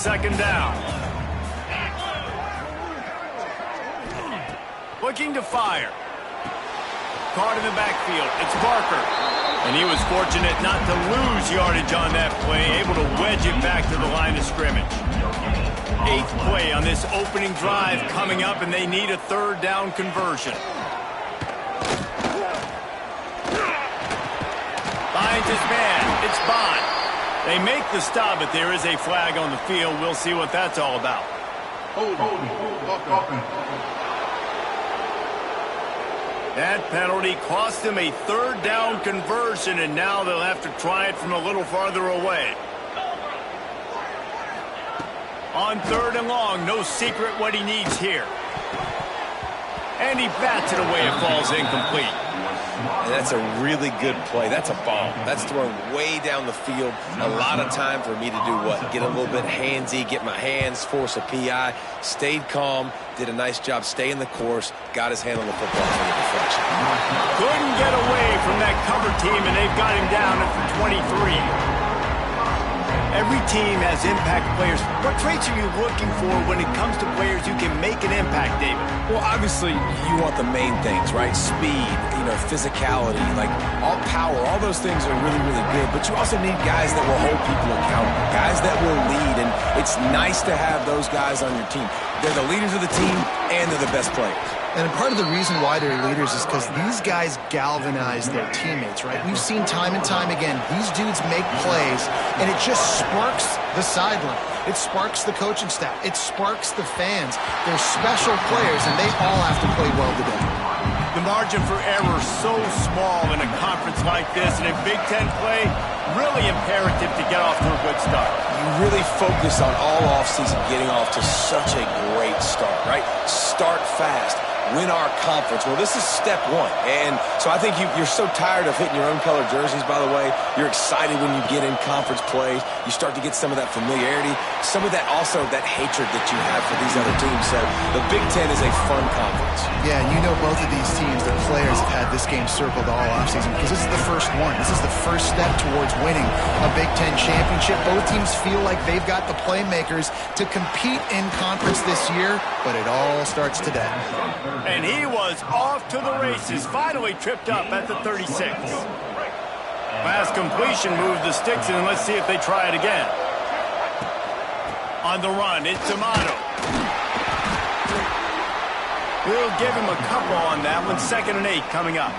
Second down. Looking to fire. Caught in the backfield. It's Barker. And he was fortunate not to lose yardage on that play, able to wedge it back to the line of scrimmage. 8th play on this opening drive coming up, and they need a third down conversion. Finds his man. It's Bond. They make the stop, but there is a flag on the field. We'll see what that's all about. That penalty cost them a third down conversion, and now they'll have to try it from a little farther away. On 3rd and long, no secret what he needs here. And he bats it away. It falls incomplete. And that's a really good play. That's a bomb. That's throwing way down the field. A lot of time for me to do what? Get a little bit handsy, get my hands, force a PI. Stayed calm, did a nice job staying the course, got his hand on the football for the deflection. Couldn't get away from that cover team, and they've got him down at the 23. Every team has impact players. What traits are you looking for when it comes to players who can make an impact, David? Well, obviously, you want the main things, right? Speed, physicality, like all power, all those things are really, really good. But you also need guys that will hold people accountable, guys that will lead. And it's nice to have those guys on your team. They're the leaders of the team, and they're the best players. And part of the reason why they're leaders is because these guys galvanize their teammates, right? We've seen time and time again, these dudes make plays, and it just sparks the sideline. It sparks the coaching staff. It sparks the fans. They're special players, and they all have to play well today. The margin for error is so small in a conference like this, and in Big Ten play, really imperative to get off to a good start. You really focus on all offseason getting off to such a great start, right? Start fast. Win our conference. Well, this is step one. And so I think you're so tired of hitting your own color jerseys, by the way. You're excited when you get in conference play. You start to get some of that familiarity, some of that also that hatred that you have for these other teams. So the Big Ten is a fun conference. Yeah, both of these teams, their players have had this game circled all offseason because this is the first one. This is the first step towards winning a Big Ten championship. Both teams feel like they've got the playmakers to compete in conference this year, but it all starts today. And he was off to the races, finally tripped up at the 36. Pass completion moved the sticks, and let's see if they try it again. On the run, it's D'Amato. We'll give him a couple on that one. 2nd and 8 coming up.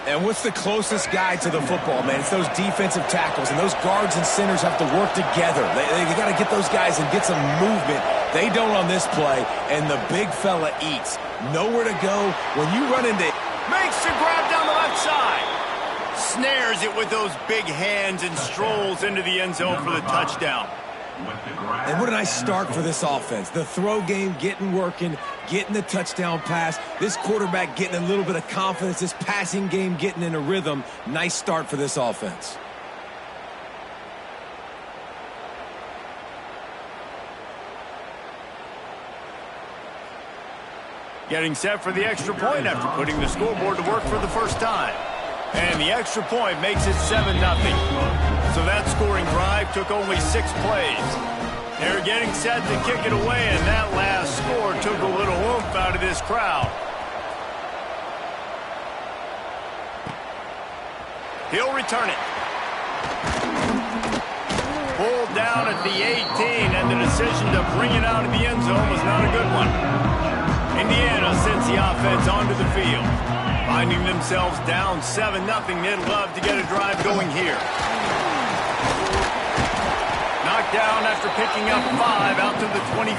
And what's the closest guy to the football, man? It's those defensive tackles, and those guards and centers have to work together. They got to get those guys and get some movement. They don't on this play, and the big fella eats. Nowhere to go. When you run into... Makes the grab down the left side. Snares it with those big hands and strolls into the end zone for the touchdown. And what a nice start for this offense. The throw game getting working, getting the touchdown pass. This quarterback getting a little bit of confidence. This passing game getting in a rhythm. Nice start for this offense. Getting set for the extra point after putting the scoreboard to work for the first time. And the extra point makes it 7-0. So that scoring drive took only 6 plays. They're getting set to kick it away, and that last score took a little oomph out of this crowd. He'll return it. Pulled down at the 18, and the decision to bring it out of the end zone was not a good one. Indiana sends the offense onto the field. Finding themselves down 7-0, they'd love to get a drive going here. Knocked down after picking up 5 out to the 24.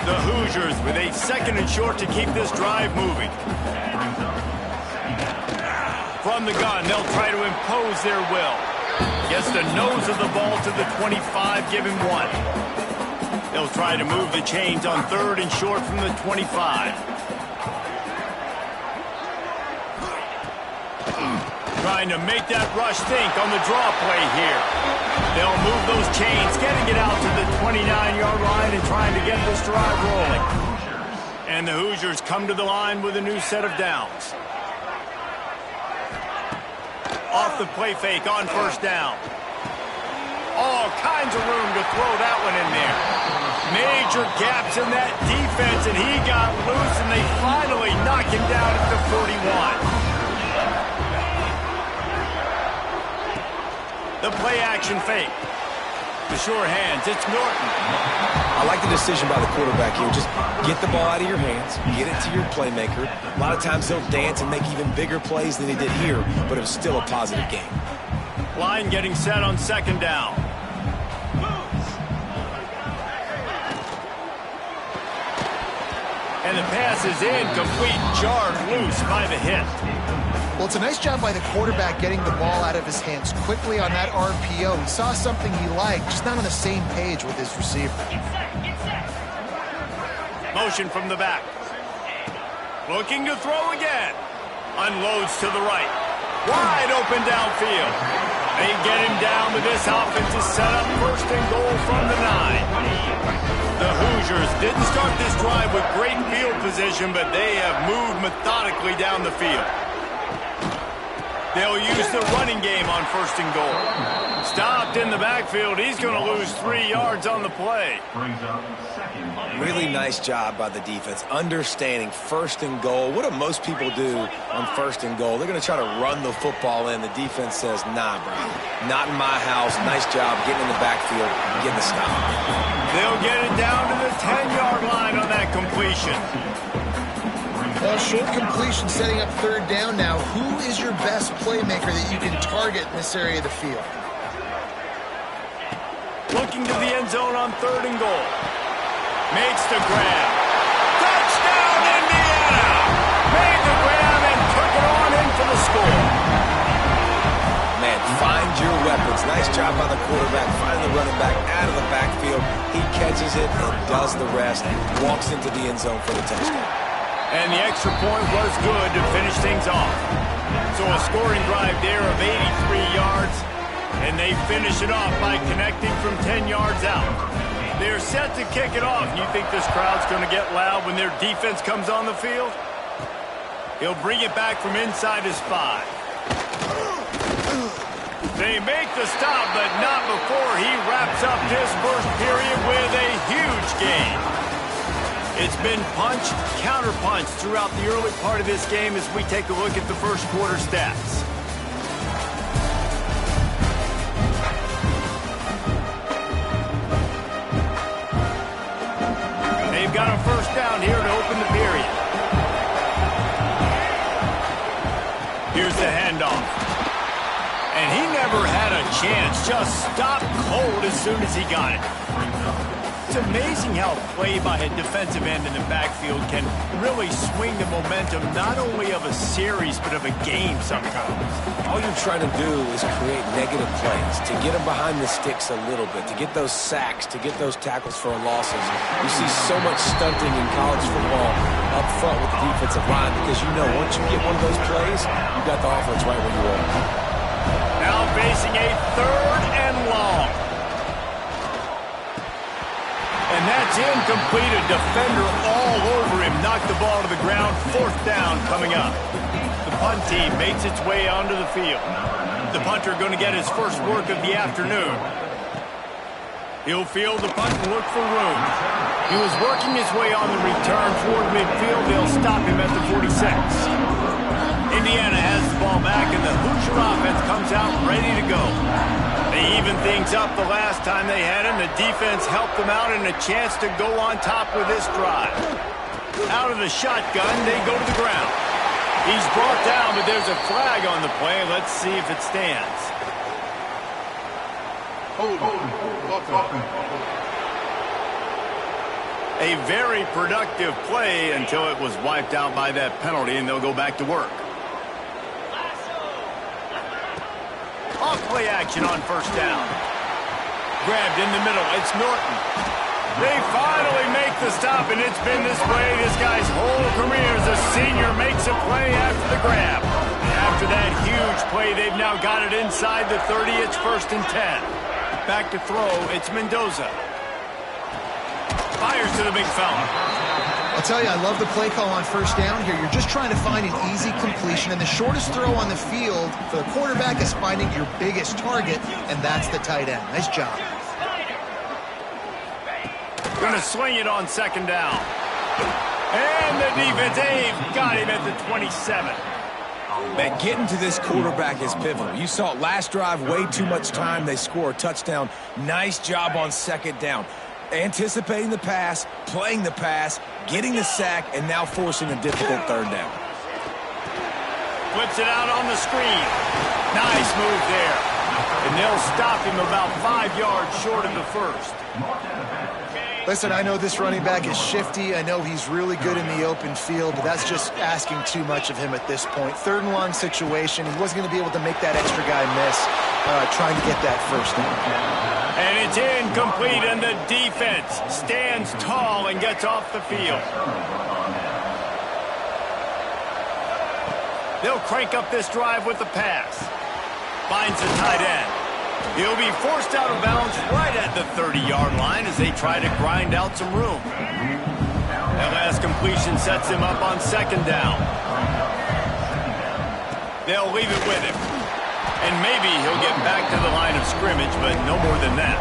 The Hoosiers with a 2nd and short to keep this drive moving. From the gun, they'll try to impose their will. Gets the nose of the ball to the 25, give him 1. They'll try to move the chains on 3rd and short from the 25. Trying to make that rush think on the draw play here. They'll move those chains, getting it out to the 29-yard line and trying to get this drive rolling. And the Hoosiers come to the line with a new set of downs. Off the play fake on 1st down. All kinds of room to throw that one in there. Major gaps in that defense, and he got loose, and they finally knock him down at the 41. The play action fake. The sure hands, it's Norton. I like the decision by the quarterback here. Just get the ball out of your hands, get it to your playmaker. A lot of times they'll dance and make even bigger plays than he did here, but it was still a positive game. Line getting set on second down. And the pass is incomplete, jarred loose by the hit. Well, it's a nice job by the quarterback getting the ball out of his hands quickly on that RPO. He saw something he liked, just not on the same page with his receiver. Motion from the back. Looking to throw again. Unloads to the right. Wide open downfield. They get him down, but this offense is set up first and goal from the 9. The Hoosiers didn't start this drive with great field position, but they have moved methodically down the field. They'll use the running game on first and goal. Stopped in the backfield. He's going to lose 3 yards on the play. Really nice job by the defense, understanding first and goal. What do most people do on first and goal? They're going to try to run the football in. The defense says, nah, bro, not in my house. Nice job getting in the backfield and getting the stop. They'll get it down to the 10-yard line on that completion. Well, short completion setting up third down now. Who is your best playmaker that you can target in this area of the field? Looking to the end zone on third and goal. Makes the grab. Touchdown, Indiana! Made the grab and took it on in for the score. Man, find your weapons. Nice job by the quarterback, finding the running back out of the backfield. He catches it and does the rest. Walks into the end zone for the touchdown. And the extra point was good to finish things off. So a scoring drive there of 83 yards, and they finish it off by connecting from 10 yards out. They're set to kick it off. You think this crowd's going to get loud when their defense comes on the field? He'll bring it back from inside his 5. They make the stop, but not before he wraps up this first period with a huge gain. It's been punch, counter-punch throughout the early part of this game as we take a look at the first quarter stats. They've got a first down here to open the period. Here's the handoff. And he never had a chance, just stopped cold as soon as he got it. It's amazing how play by a defensive end in the backfield can really swing the momentum not only of a series but of a game sometimes. All you're trying to do is create negative plays, to get them behind the sticks a little bit, to get those sacks, to get those tackles for losses. You see so much stunting in college football up front with the defensive line because you know once you get one of those plays, you got the offense right where you are. Now facing a third and long. And that's incomplete. A defender all over him. Knocked the ball to the ground. Fourth down coming up. The punt team makes its way onto the field. The punter going to get his first work of the afternoon. He'll field the punt and look for room. He was working his way on the return toward midfield. They'll stop him at the 46. Indiana has the ball back, and the Hoosier offense comes out ready to go. They evened things up the last time they had him. The defense helped them out and a chance to go on top with this drive. Out of the shotgun, they go to the ground. He's brought down, but there's a flag on the play. Let's see if it stands. A very productive play until it was wiped out by that penalty, and they'll go back to work. Off play action on first down. Grabbed in the middle. It's Norton. They finally make the stop, and it's been this way this guy's whole career as a senior makes a play after the grab. After that huge play, they've now got it inside the 30. It's 1st and 10. Back to throw. It's Mendoza. Fires to the big fella. A tell you, I love the play call on first down here. You're just trying to find an easy completion, and the shortest throw on the field for the quarterback is finding your biggest target, and that's the tight end. Nice job. Going to swing it on second down. And the defense got him at the 27. Man, getting to this quarterback is pivotal. You saw it last drive, way too much time. They score a touchdown. Nice job on second down. Anticipating the pass, playing the pass, getting the sack, and now forcing a difficult third down. Flips it out on the screen. Nice move there. And they'll stop him about 5 yards short of the first. Listen, I know this running back is shifty. I know he's really good in the open field, but that's just asking too much of him at this point. 3rd and long situation. He wasn't going to be able to make that extra guy miss trying to get that first down. And it's incomplete, and the defense stands tall and gets off the field. They'll crank up this drive with the pass. Finds the tight end. He'll be forced out of bounds right at the 30-yard line as they try to grind out some room. That last completion sets him up on second down. They'll leave it with him. And maybe he'll get back to the line of scrimmage, but no more than that.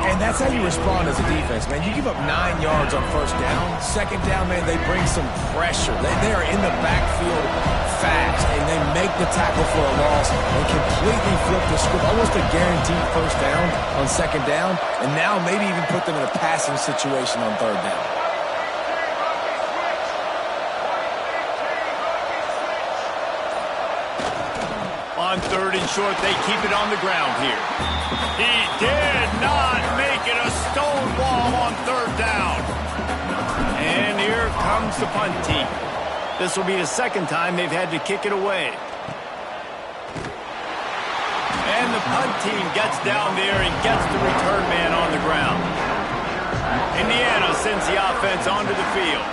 And that's how you respond as a defense, man. You give up 9 yards on first down. Second down, man, they bring some pressure. They are in the backfield fast, and they make the tackle for a loss and completely flip the script. Almost a guaranteed first down on second down, and now maybe even put them in a passing situation on third down. On 3rd and short, they keep it on the ground here. He did not make it a stone wall on 3rd down. And here comes the punt team. This will be the 2nd time they've had to kick it away. And the punt team gets down there and gets the return man on the ground. Indiana sends the offense onto the field.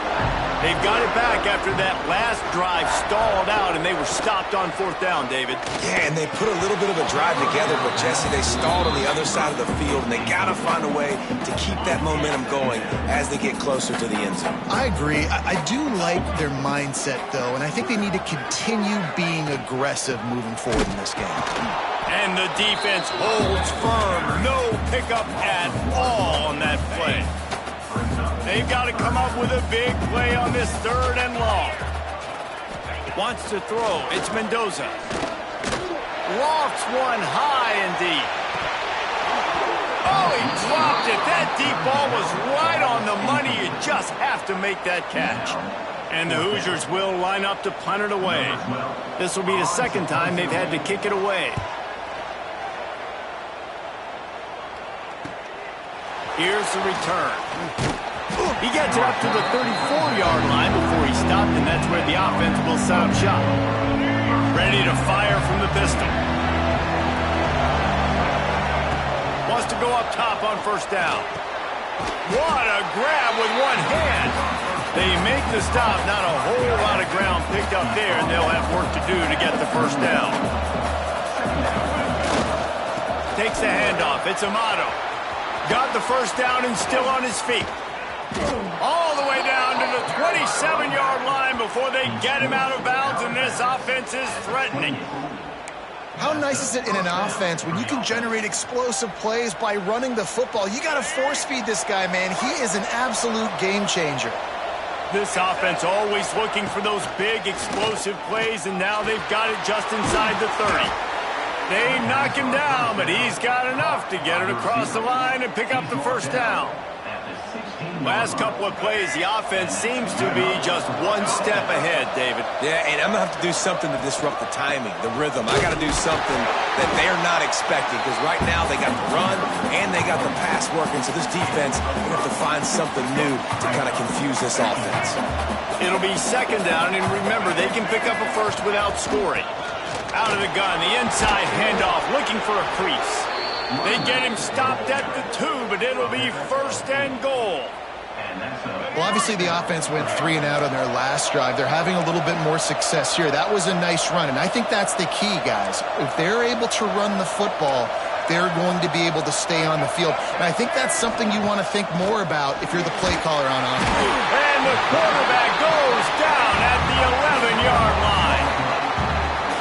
They've got it back after that last drive stalled out, and they were stopped on 4th down, David. Yeah, and they put a little bit of a drive together, but, Jesse, they stalled on the other side of the field, and they got to find a way to keep that momentum going as they get closer to the end zone. I agree. I do like their mindset, though, and I think they need to continue being aggressive moving forward in this game. And the defense holds firm. No pickup at all on that play. They've got to come up with a big play on this 3rd and long. Wants to throw. It's Mendoza. Lofts one high and deep. Oh, he dropped it. That deep ball was right on the money. You just have to make that catch. And the Hoosiers will line up to punt it away. This will be the 2nd time they've had to kick it away. Here's the return. He gets it up to the 34-yard line before he stopped, and that's where the offense will set up shop. Ready to fire from the pistol. Wants to go up top on 1st down. What a grab with one hand. They make the stop. Not a whole lot of ground picked up there, and they'll have work to do to get the 1st down. Takes the handoff. It's Amato. Got the 1st down and still on his feet. All the way down to the 27-yard line before they get him out of bounds, and this offense is threatening. How nice is it in an offense when you can generate explosive plays by running the football? You got to force-feed this guy, man. He is an absolute game changer. This offense always looking for those big explosive plays, and now they've got it just inside the 30. They knock him down, but he's got enough to get it across the line and pick up the 1st down. Last couple of plays, the offense seems to be just one step ahead, David. Yeah, and I'm going to have to do something to disrupt the timing, the rhythm. I got to do something that they're not expecting, because right now they got the run and they got the pass working, so this defense is going to have to find something new to kind of confuse this offense. It'll be 2nd down, and remember, they can pick up a first without scoring. Out of the gun, the inside handoff, looking for a crease. They get him stopped at the 2, but it'll be 1st and goal. Well, obviously the offense went 3 and out on their last drive. They're having a little bit more success here. That was a nice run, and I think that's the key, guys. If they're able to run the football, they're going to be able to stay on the field. And I think that's something you want to think more about if you're the play caller on offense. And the quarterback goes down at the 11-yard line.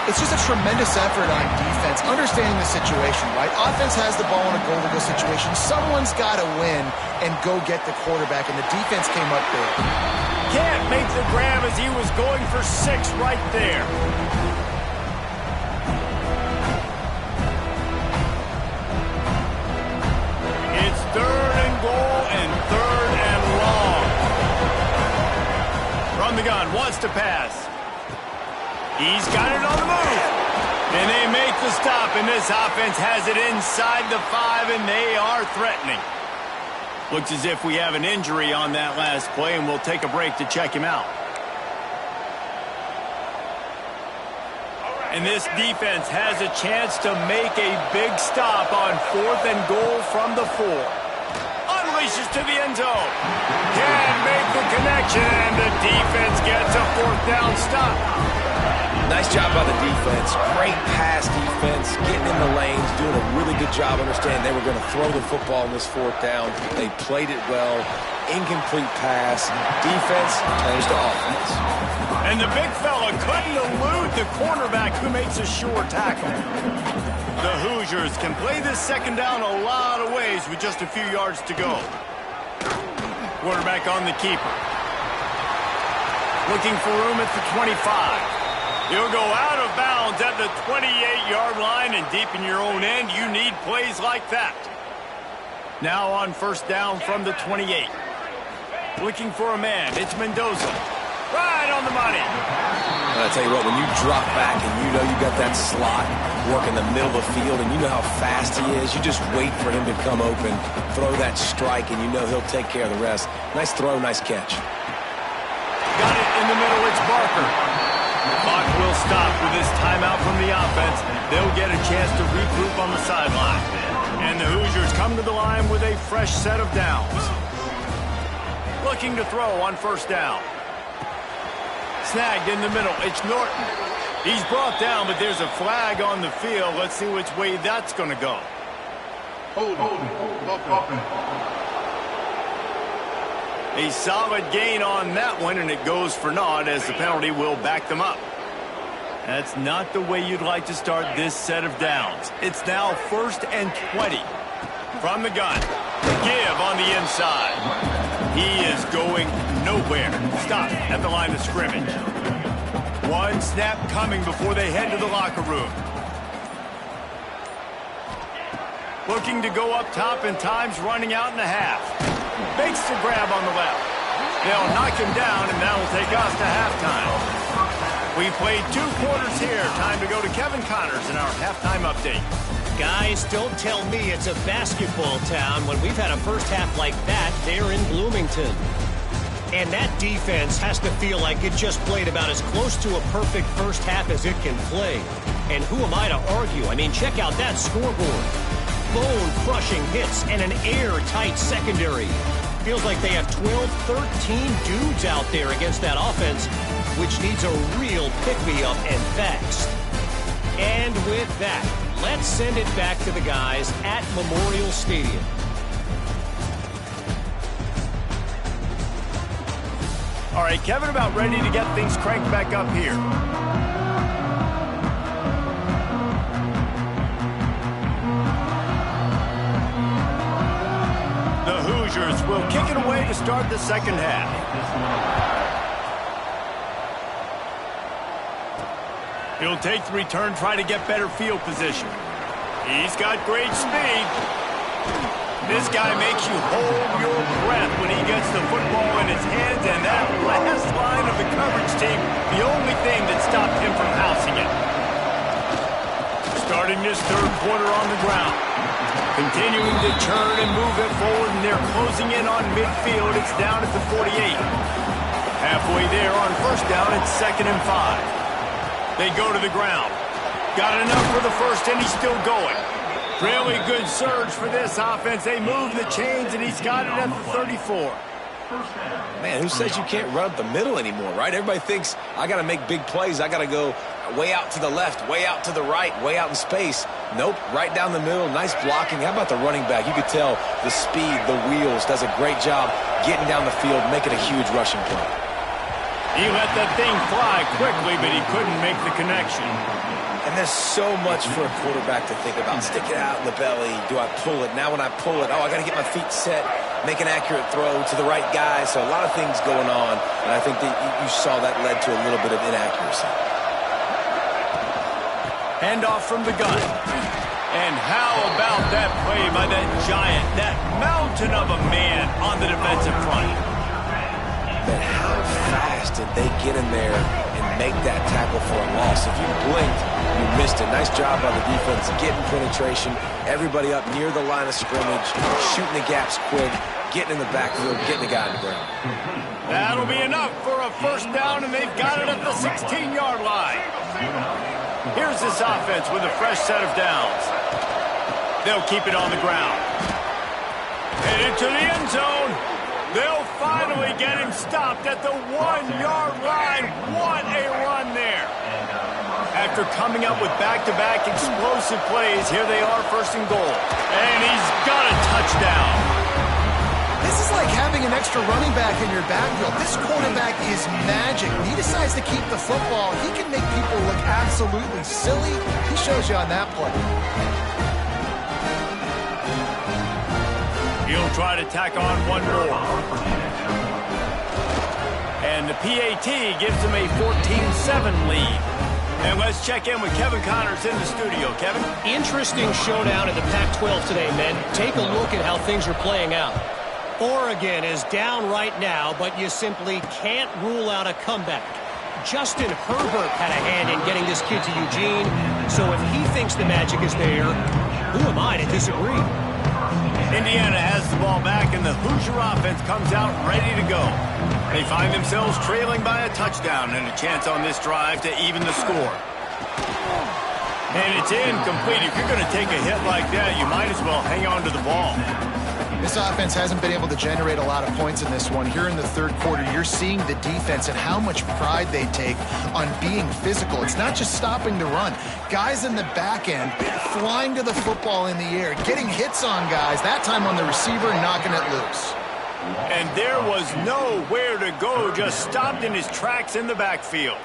It's just a tremendous effort on defense, understanding the situation, right? Offense has the ball in a goal-to-go situation. Someone's got to win and go get the quarterback, and the defense came up big. Can't make the grab as he was going for 6 right there. It's 3rd and goal and 3rd and long. From the gun, wants to pass. He's got it on the move. And they make the stop, and this offense has it inside the 5, and they are threatening. Looks as if we have an injury on that last play, and we'll take a break to check him out. And this defense has a chance to make a big stop on 4th and goal from the 4. Unleashes to the end zone. Can make the connection, and the defense gets a 4th down stop. Nice job by the defense. Great pass defense, getting in the lanes, doing a really good job understanding they were going to throw the football in this 4th down. They played it well. Incomplete pass. Defense turns to offense. And the big fella couldn't elude the cornerback who makes a sure tackle. The Hoosiers can play this 2nd down a lot of ways with just a few yards to go. Quarterback on the keeper. Looking for room at the 25. He'll go out of bounds at the 28-yard line, and deep in your own end, you need plays like that. Now on 1st down from the 28. Looking for a man. It's Mendoza. Right on the money. I'll tell you what, when you drop back and you know you got that slot work in the middle of the field and you know how fast he is, you just wait for him to come open, throw that strike, and you know he'll take care of the rest. Nice throw, nice catch. Got it in the middle. It's Barker. The clock will stop with this timeout from the offense. They'll get a chance to regroup on the sideline. And the Hoosiers come to the line with a fresh set of downs. Looking to throw on 1st down. Snagged in the middle. It's Norton. He's brought down, but there's a flag on the field. Let's see which way that's going to go. A solid gain on that one, and it goes for naught as the penalty will back them up. That's not the way you'd like to start this set of downs. It's now 1st and 20. From the gun. Give on the inside. He is going nowhere. Stop at the line of scrimmage. 1 snap coming before they head to the locker room. Looking to go up top, and time's running out in the half. Makes the grab on the left. They'll knock him down, and that'll take us to halftime. We played 2 quarters here. Time to go to Kevin Connors in our halftime update. Guys, don't tell me it's a basketball town when we've had a first half like that there in Bloomington. And that defense has to feel like it just played about as close to a perfect first half as it can play. And who am I to argue? I mean, check out that scoreboard. Bone-crushing hits and an airtight secondary. Feels like they have 12, 13 dudes out there against that offense, which needs a real pick-me-up and fast. And with that, let's send it back to the guys at Memorial Stadium. All right, Kevin, about ready to get things cranked back up here. The Hoosiers will kick it away to start the 2nd half. He'll take the return, try to get better field position. He's got great speed. This guy makes you hold your breath when he gets the football in his hands, and that last line of the coverage team, the only thing that stopped him from housing it. Starting this 3rd quarter on the ground. Continuing to turn and move it forward, and they're closing in on midfield. It's down at the 48. Halfway there on 1st down, it's 2nd and 5. They go to the ground. Got enough for the 1st, and he's still going. Really good surge for this offense. They move the chains, and he's got it at the 34. Man, who says you can't run up the middle anymore, right? Everybody thinks, I got to make big plays. I got to go way out to the left, way out to the right, way out in space. Nope, right down the middle. Nice blocking. How about the running back? You could tell the speed, the wheels, does a great job getting down the field, making a huge rushing play. He let that thing fly quickly, but he couldn't make the connection. And there's so much for a quarterback to think about. Stick it out in the belly. Do I pull it? Now when I pull it, I got to get my feet set, make an accurate throw to the right guy. So a lot of things going on, and I think that you saw that led to a little bit of inaccuracy. Handoff from the gun. And how about that play by that giant, that mountain of a man on the defensive front? But how fast did they get in there and make that tackle for a loss? If you blinked, you missed it. Nice job by the defense getting penetration. Everybody up near the line of scrimmage, shooting the gaps quick, getting in the backfield, getting the guy on the ground. That'll be enough for a first down, and they've got it at the 16-yard line. Here's this offense with a fresh set of downs. They'll keep it on the ground. Headed to the end zone. They'll finally get him stopped at the 1-yard line. What a run there. After coming up with back-to-back explosive plays, here they are, first and goal. And he's got a touchdown. This is like having an extra running back in your backfield. This quarterback is magic. He decides to keep the football. He can make people look absolutely silly. He shows you on that play. He'll try to tack on one more. And the PAT gives him a 14-7 lead. And let's check in with Kevin Connors in the studio. Kevin? Interesting showdown in the Pac-12 today, men. Take a look at how things are playing out. Oregon is down right now, but you simply can't rule out a comeback. Justin Herbert had a hand in getting this kid to Eugene, so if he thinks the magic is there, who am I to disagree? Indiana has the ball back, and the Hoosier offense comes out ready to go. They find themselves trailing by a touchdown and a chance on this drive to even the score. And it's incomplete. If you're going to take a hit like that, you might as well hang on to the ball. This offense hasn't been able to generate a lot of points in this one. Here in the third quarter, you're seeing the defense and how much pride they take on being physical. It's not just stopping the run. Guys in the back end flying to the football in the air, getting hits on guys, that time on the receiver, knocking it loose. And there was nowhere to go, just stopped in his tracks in the backfield.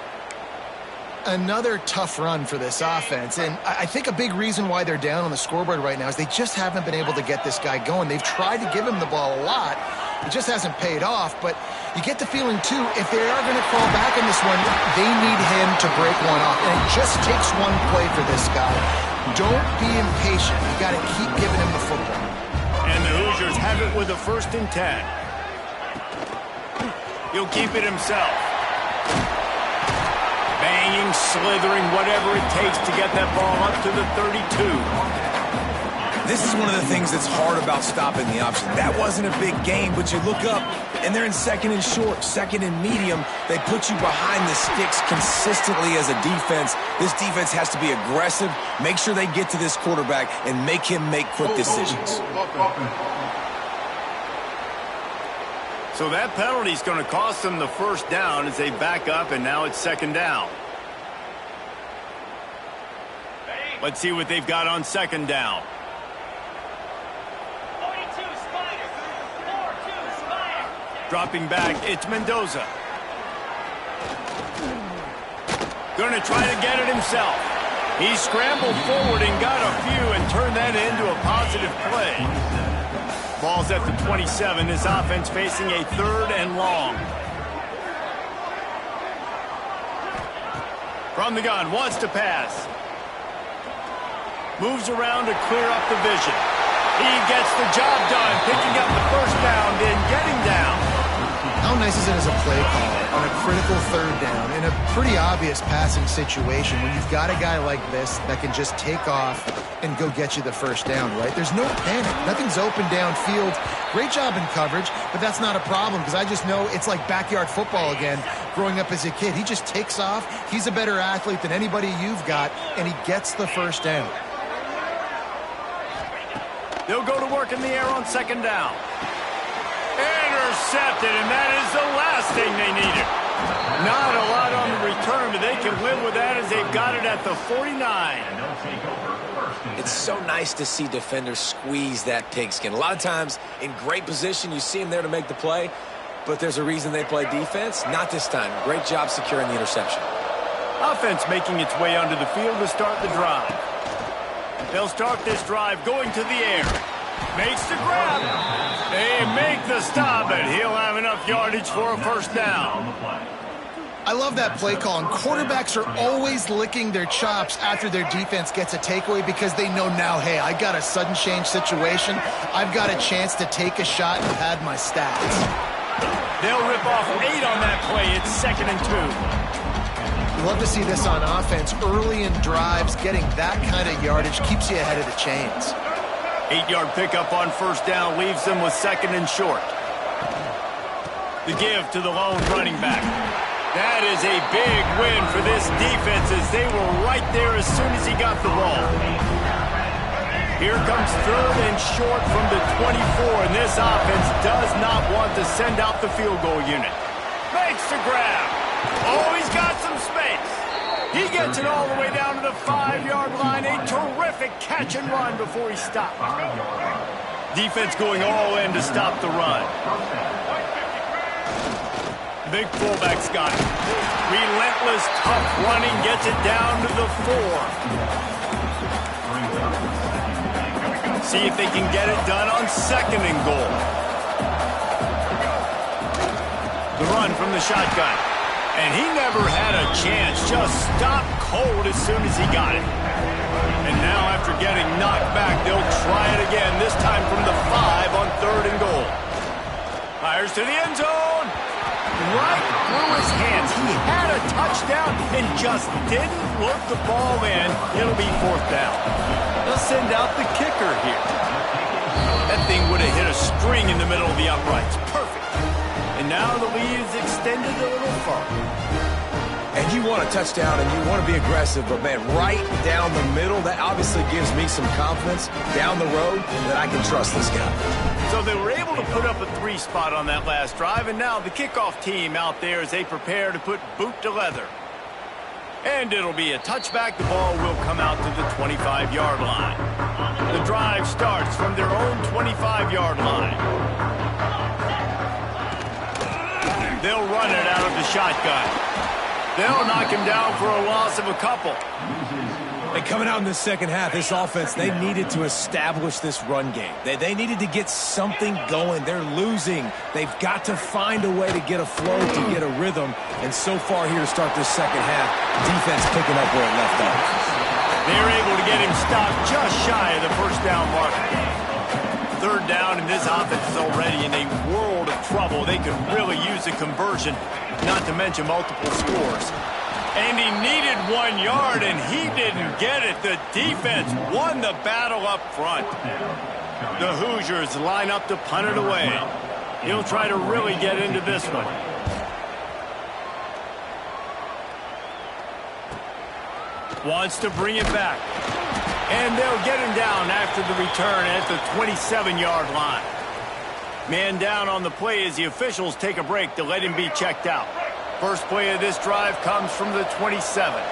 Another tough run for this offense, and I think a big reason why they're down on the scoreboard right now is they just haven't been able to get this guy going. They've tried to give him the ball a lot. It just hasn't paid off, but you get the feeling, too, if they are going to crawl back in this one, they need him to break one off, and it just takes one play for this guy. Don't be impatient. You got to keep giving him the football. And the Hoosiers have it with a 1st and 10. He'll keep it himself. Banging, slithering, whatever it takes to get that ball up to the 32. This is one of the things that's hard about stopping the option. That wasn't a big gain, but you look up, and they're in 2nd and short, 2nd and medium. They put you behind the sticks consistently as a defense. This defense has to be aggressive, make sure they get to this quarterback, and make him make quick decisions. So that penalty is going to cost them the first down as they back up, and now it's 2nd down. Let's see what they've got on 2nd down. Dropping back, it's Mendoza. Going to try to get it himself. He scrambled forward and got a few and turned that into a positive play. Ball's at the 27. This offense facing a 3rd and long. From the gun, wants to pass. Moves around to clear up the vision. He gets the job done, picking up the first down, then getting down. How nice is it as a play call on a critical 3rd down in a pretty obvious passing situation when you've got a guy like this that can just take off and go get you the first down, right? There's no panic. Nothing's open downfield. Great job in coverage, but that's not a problem because I just know it's like backyard football again growing up as a kid. He just takes off. He's a better athlete than anybody you've got, and he gets the first down. They'll go to work in the air on 2nd down. Intercepted, and that is the last thing they needed. Not a lot on the return, but they can live with that as they've got it at the 49. It's so nice to see defenders squeeze that pigskin. A lot of times in great position, you see them there to make the play, but there's a reason they play defense. Not this time. Great job securing the interception. Offense making its way onto the field to start the drive. They'll start this drive going to the air. Makes the grab. They make the stop, and he'll have enough yardage for a first down. I love that play call, and quarterbacks are always licking their chops after their defense gets a takeaway because they know now, hey, I got a sudden change situation. I've got a chance to take a shot and pad my stats. They'll rip off 8 on that play. It's 2nd and 2. Love to see this on offense. Early in drives, getting that kind of yardage keeps you ahead of the chains. 8-yard pickup on first down leaves them with 2nd and short. The give to the lone running back. That is a big win for this defense as they were right there as soon as he got the ball. Here comes 3rd and short from the 24, and this offense does not want to send out the field goal unit. Makes the grab. Oh, he's got some space. He gets it all the way down to the 5-yard line. A terrific catch and run before he stopped. Defense going all in to stop the run. Big fullback's got it. Relentless, tough running gets it down to the 4. See if they can get it done on 2nd and goal. The run from the shotgun. And he never had a chance. Just stopped cold as soon as he got it. And now after getting knocked back, they'll try it again, this time from the 5 on 3rd and goal. Fires to the end zone. Right through his hands. He had a touchdown and just didn't look the ball in. It'll be 4th down. They'll send out the kicker here. That thing would have hit a string in the middle of the uprights. Perfect. And now the lead is extended a little further. And you want a touchdown and you want to be aggressive, but, man, right down the middle, that obviously gives me some confidence down the road that I can trust this guy. So they were able to put up a 3 spot on that last drive, and now the kickoff team out there as they prepare to put boot to leather. And it'll be a touchback. The ball will come out to the 25-yard line. The drive starts from their own 25-yard line. They'll run it out of the shotgun. They'll knock him down for a loss of a couple. And coming out in the second half, this offense, they needed to establish this run game. They needed to get something going. They're losing. They've got to find a way to get a flow, to get a rhythm. And so far here to start this second half, defense picking up where it left off. They're able to get him stopped just shy of the first down mark. 3rd down, and this offense is already in a world of trouble. They could really use a conversion, not to mention multiple scores. And he needed 1 yard, and he didn't get it. The defense won the battle up front. The Hoosiers line up to punt it away. He'll try to really get into this one. Wants to bring it back. And they'll get him down after the return at the 27-yard line. Man down on the play as the officials take a break to let him be checked out. First play of this drive comes from the 27.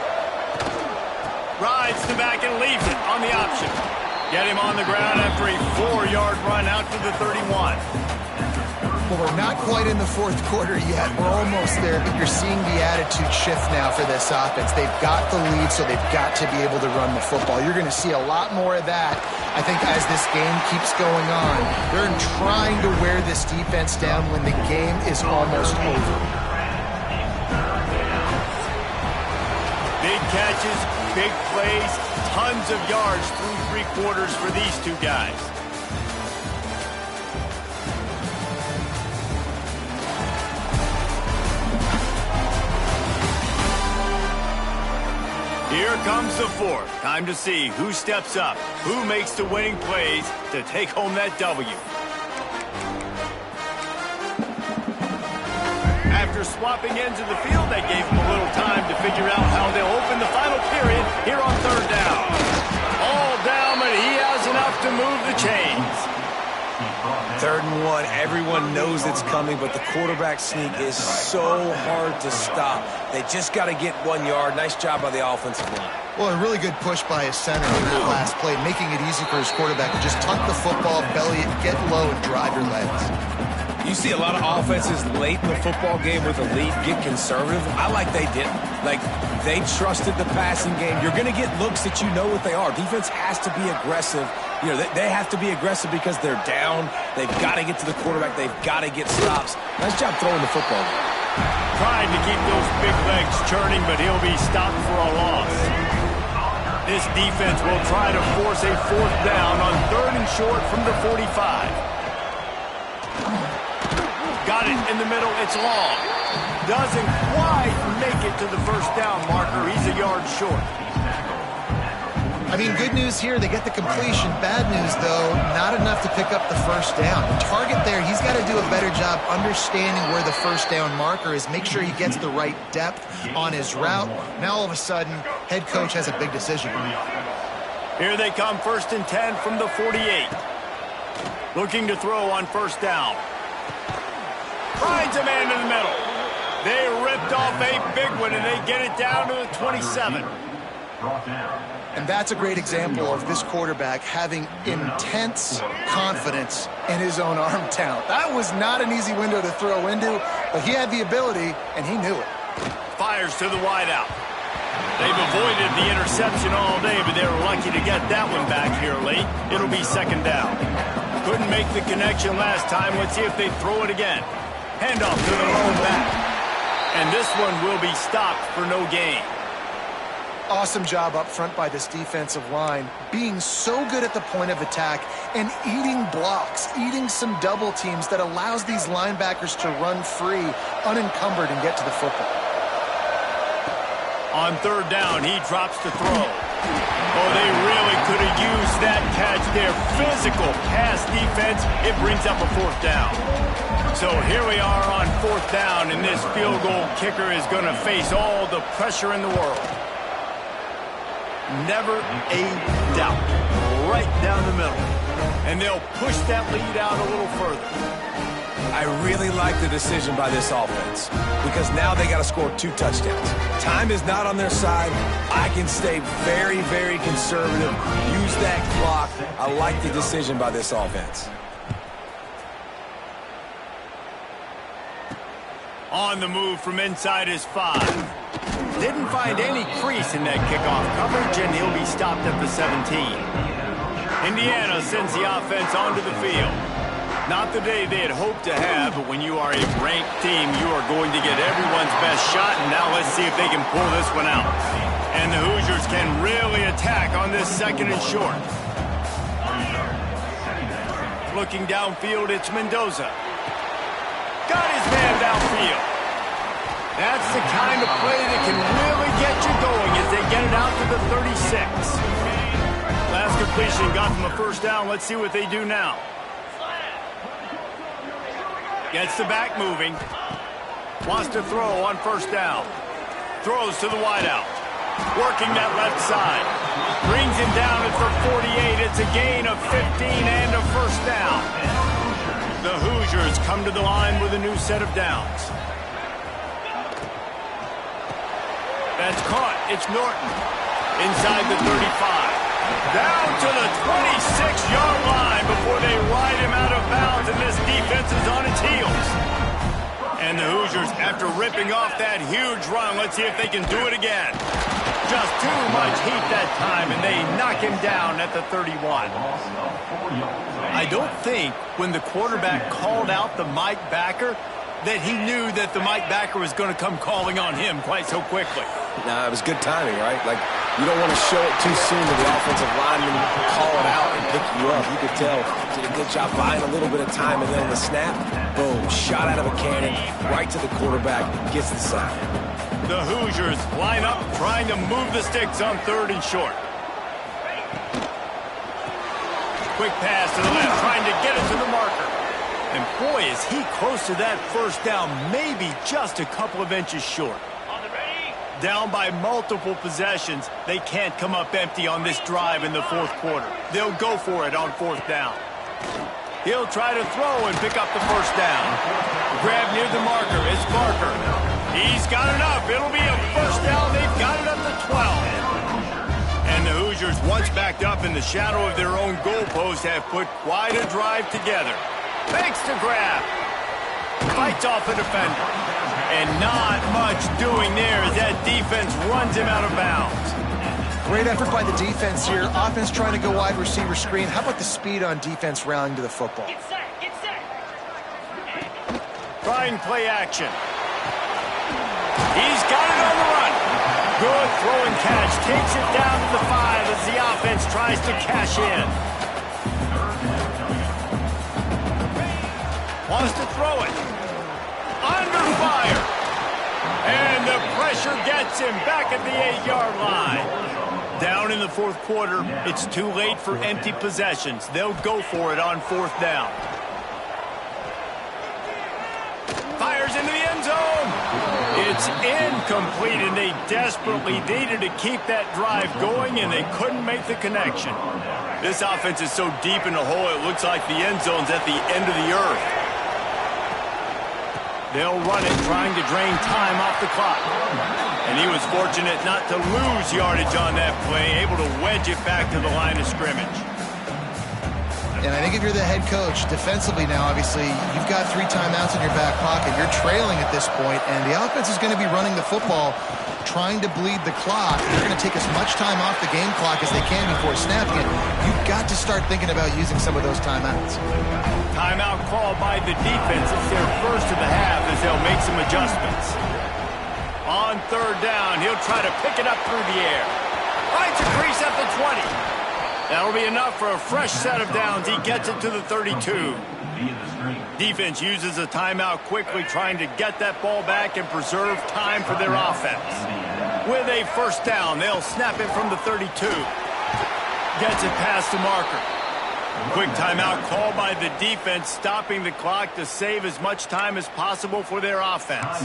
Rides to back and leaves it on the option. Get him on the ground after a 4-yard run out to the 31. Well, we're not quite in the 4th quarter yet. We're almost there, but you're seeing the attitude shift now for this offense. They've got the lead, so they've got to be able to run the football. You're going to see a lot more of that, I think, as this game keeps going on. They're trying to wear this defense down when the game is almost over. Big catches, big plays, tons of yards through 3 quarters for these two guys. Here comes the 4th. Time to see who steps up, who makes the winning plays to take home that W. After swapping ends of the field, that gave them a little time to figure out how they'll open the final period here on 3rd down. All down, but he has enough to move the chains. 3rd and 1, everyone knows it's coming, but the quarterback sneak is so hard to stop. They just got to get 1 yard. Nice job by the offensive line. Well, a really good push by his center on that last play, making it easy for his quarterback to just tuck the football, belly it, get low, and drive your legs. You see a lot of offenses late in the football game with a lead get conservative. I like they didn't. Like, they trusted the passing game. You're going to get looks that you know what they are. Defense has to be aggressive. You know, they have to be aggressive because they're down. They've got to get to the quarterback. They've got to get stops. Nice job throwing the football. Trying to keep those big legs churning, but he'll be stopped for a loss. This defense will try to force a 4th down on 3rd and short from the 45. Got it in the middle. It's long. Doesn't quite make it to the 1st down marker. He's a yard short. I mean, good news here, they get the completion. Bad news, though, not enough to pick up the 1st down. The target there, he's got to do a better job understanding where the 1st down marker is, make sure he gets the right depth on his route. Now, all of a sudden, head coach has a big decision. Here they come, 1st and 10 from the 48. Looking to throw on 1st down. Finds a man in the middle. They ripped off a big one, and they get it down to the 27. And that's a great example of this quarterback having intense confidence in his own arm talent. That was not an easy window to throw into, but he had the ability, and he knew it. Fires to the wideout. They've avoided the interception all day, but they were lucky to get that one back here late. It'll be 2nd down. Couldn't make the connection last time. Let's see if they throw it again. Handoff to the lone back. And this one will be stopped for no gain. Awesome job up front by this defensive line, being so good at the point of attack and eating blocks, eating some double teams that allows these linebackers to run free, unencumbered, and get to the football. On 3rd down, he drops to throw. Oh, they really could have used that catch there. Physical pass defense. It brings up a 4th down. So here we are on 4th down, and this field goal kicker is going to face all the pressure in the world. Never a doubt. Right down the middle. And they'll push that lead out a little further. I really like the decision by this offense because now they got to score 2 touchdowns. Time is not on their side. I can stay very, very conservative. Use that clock. I like the decision by this offense. On the move from inside his 5. Didn't find any crease in that kickoff coverage, and he'll be stopped at the 17. Indiana sends the offense onto the field. Not the day they had hoped to have, but when you are a ranked team, you are going to get everyone's best shot, and now let's see if they can pull this one out. And the Hoosiers can really attack on this 2nd and short. Looking downfield, it's Mendoza. Got his man downfield. That's the kind of play that can really get you going as they get it out to the 36. Last completion got them a 1st down. Let's see what they do now. Gets the back moving. Wants to throw on 1st down. Throws to the wideout. Working that left side. Brings him down at the 48. It's a gain of 15 and a 1st down. The Hoosiers come to the line with a new set of downs. That's caught. It's Norton. Inside the 35. Down to the 26-yard line before they ride him out of bounds, and this defense is on its heels. And the Hoosiers, after ripping off that huge run, let's see if they can do it again. Just too much heat that time, and they knock him down at the 31. I don't think when the quarterback called out the Mike backer that he knew that the Mike backer was going to come calling on him quite so quickly. Nah, it was good timing, right? Like, you don't want to show it too soon to the offensive lineman, call it out and pick you up. You could tell did a good job buying a little bit of time, and then the snap, boom, shot out of a cannon, right to the quarterback, gets the sack. The Hoosiers line up, trying to move the sticks on 3rd and short. Quick pass to the left, trying to get it to the marker. And boy, is he close to that 1st down, maybe just a couple of inches short. Down by multiple possessions, they can't come up empty on this drive in the 4th quarter. They'll go for it on 4th down. He'll try to throw and pick up the first down. Grab near the marker is Barker. He's got enough. It'll be a first down. They've got it up to 12. And the Hoosiers, once backed up in the shadow of their own goalpost, have put quite a drive together. Fakes to grab. Fights off a defender. And not much doing there as that defense runs him out of bounds. Great effort by the defense here. Offense trying to go wide receiver screen. How about the speed on defense rallying to the football? Get set, get set. Trying play action. He's got it on the run. Good throw and catch. Takes it down to the 5 as the offense tries to cash in. Wants to throw it. Under fire. And the pressure gets him back at the 8-yard line. Down in the fourth quarter, it's too late for empty possessions. They'll go for it on fourth down. Fires into the end zone. It's incomplete, and they desperately needed to keep that drive going, and they couldn't make the connection. This offense is so deep in the hole, it looks like the end zone's at the end of the earth. They'll run it, trying to drain time off the clock. And he was fortunate not to lose yardage on that play, able to wedge it back to the line of scrimmage. And I think if you're the head coach, defensively now, obviously, you've got 3 timeouts in your back pocket. You're trailing at this point, and the offense is going to be running the football, trying to bleed the clock. They're going to take as much time off the game clock as they can before snapping it. You've got to start thinking about using some of those timeouts. Timeout called by the defense. It's their first of the half as they'll make some adjustments. On third down, he'll try to pick it up through the air. Finds a crease at the 20. That'll be enough for a fresh set of downs. He gets it to the 32. Defense uses a timeout quickly, trying to get that ball back and preserve time for their offense. With a first down, they'll snap it from the 32. Gets it past the marker. Quick timeout called by the defense, stopping the clock to save as much time as possible for their offense.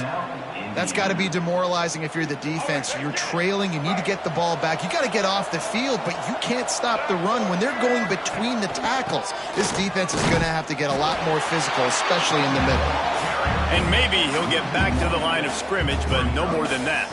That's got to be demoralizing if you're the defense. You're trailing. You need to get the ball back. You got to get off the field, but you can't stop the run when they're going between the tackles. This defense is going to have to get a lot more physical, especially in the middle. And maybe he'll get back to the line of scrimmage, but no more than that.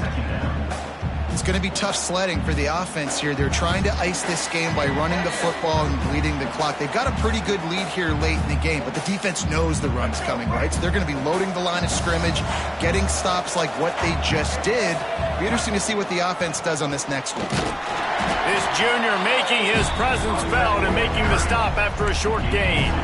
It's going to be tough sledding for the offense here. They're trying to ice this game by running the football and bleeding the clock. They've got a pretty good lead here late in the game, but the defense knows the run's coming, right? So they're going to be loading the line of scrimmage, getting stops like what they just did. It'll be interesting to see what the offense does on this next one. This junior making his presence felt and making the stop after a short gain.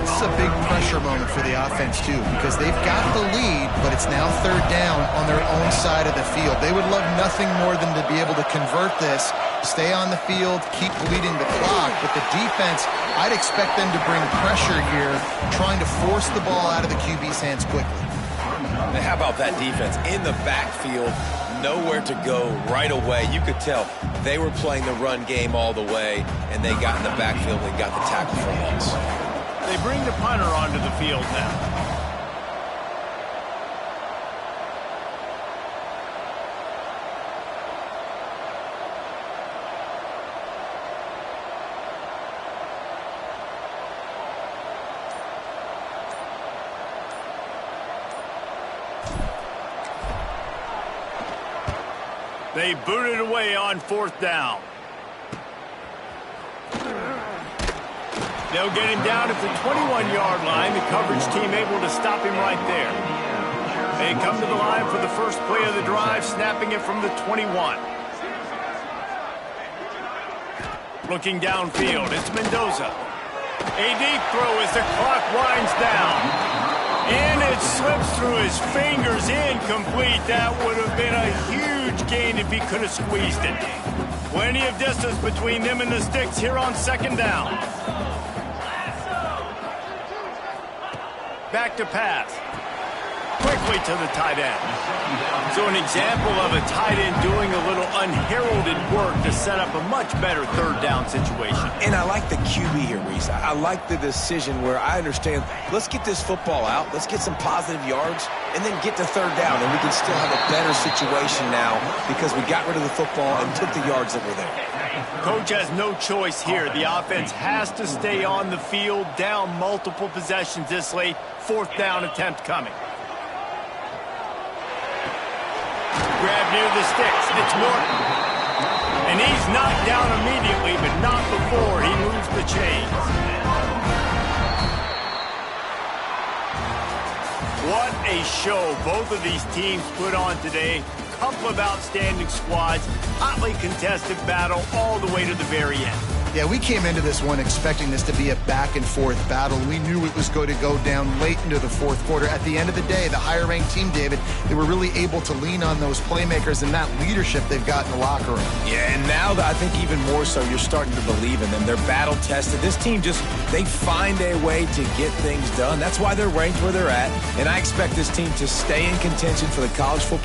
This is a big pressure moment for the offense, too, because they've got the lead, but it's now third down on their own side of the field. They would love nothing more than to be able to convert this, stay on the field, keep bleeding the clock. But the defense, I'd expect them to bring pressure here, trying to force the ball out of the QB's hands quickly. And how about that defense in the backfield, nowhere to go right away? You could tell they were playing the run game all the way, and they got in the backfield and got the tackle for loss. They bring the punter onto the field now. They boot it away on fourth down. They'll get him down at the 21-yard line. The coverage team able to stop him right there. They come to the line for the first play of the drive, snapping it from the 21. Looking downfield, it's Mendoza. A deep throw as the clock winds down. And it slips through his fingers, incomplete. That would have been a huge gain if he could have squeezed it. Plenty of distance between them and the sticks here on second down. Back to pass. quickly to the tight end. So an example of a tight end doing a little unheralded work to set up a much better third down situation. And I like the QB here, Reese. I like the decision where I understand, let's get this football out, let's get some positive yards, and then get to third down, and we can still have a better situation now because we got rid of the football and took the yards that were there. Coach has no choice here. The offense has to stay on the field, down multiple possessions this late. Fourth down attempt coming. Grab near the sticks. It's Norton. And he's knocked down immediately, but not before he moves the chains. What a show both of these teams put on today. Couple of outstanding squads, hotly contested battle all the way to the very end. Yeah, we came into this one expecting this to be a back-and-forth battle. We knew it was going to go down late into the fourth quarter. At the end of the day, the higher-ranked team, David, they were really able to lean on those playmakers and that leadership they've got in the locker room. Yeah, and now I think even more so, you're starting to believe in them. They're battle-tested. This team they find a way to get things done. That's why they're ranked where they're at, and I expect this team to stay in contention for the college football